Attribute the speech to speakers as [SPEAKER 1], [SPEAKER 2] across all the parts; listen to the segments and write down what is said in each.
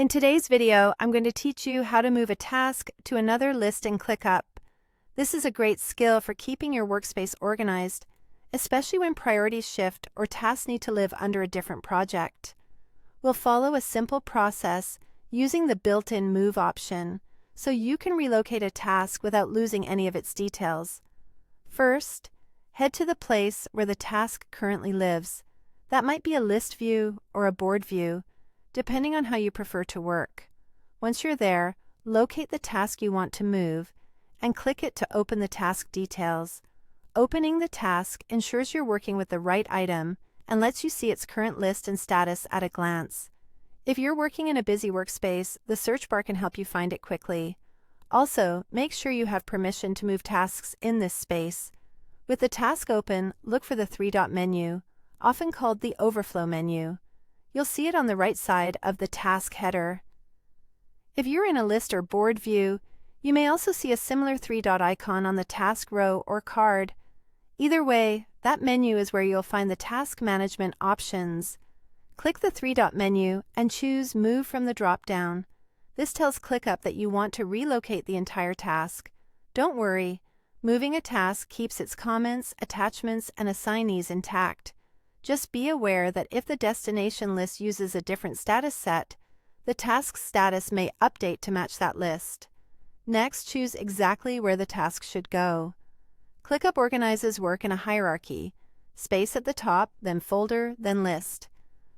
[SPEAKER 1] In today's video, I'm going to teach you how to move a task to another list in ClickUp. This is a great skill for keeping your workspace organized, especially when priorities shift or tasks need to live under a different project. We'll follow a simple process using the built-in Move option, so you can relocate a task without losing any of its details. First, head to the place where the task currently lives. That might be a list view or a board view, depending on how you prefer to work. Once you're there, locate the task you want to move and click it to open the task details. Opening the task ensures you're working with the right item and lets you see its current list and status at a glance. If you're working in a busy workspace, the search bar can help you find it quickly. Also, make sure you have permission to move tasks in this space. With the task open, look for the three-dot menu, often called the overflow menu. You'll see it on the right side of the task header. If you're in a list or board view, you may also see a similar three-dot icon on the task row or card. Either way, that menu is where you'll find the task management options. Click the three-dot menu and choose Move from the drop-down. This tells ClickUp that you want to relocate the entire task. Don't worry, moving a task keeps its comments, attachments, and assignees intact. Just be aware that if the destination list uses a different status set, the task's status may update to match that list. Next, choose exactly where the task should go. ClickUp organizes work in a hierarchy: space at the top, then folder, then list.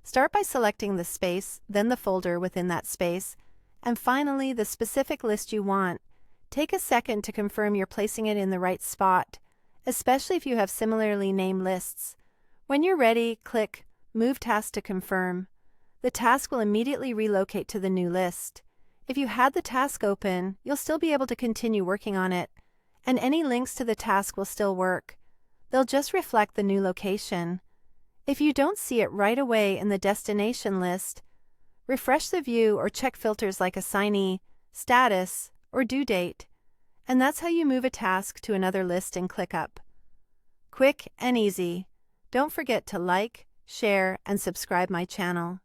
[SPEAKER 1] Start by selecting the space, then the folder within that space, and finally the specific list you want. Take a second to confirm you're placing it in the right spot, especially if you have similarly named lists. When you're ready, click Move Task to confirm. The task will immediately relocate to the new list. If you had the task open, you'll still be able to continue working on it, and any links to the task will still work. They'll just reflect the new location. If you don't see it right away in the destination list, refresh the view or check filters like assignee, status, or due date. And that's how you move a task to another list in ClickUp. Quick and easy. Don't forget to like, share, and subscribe my channel.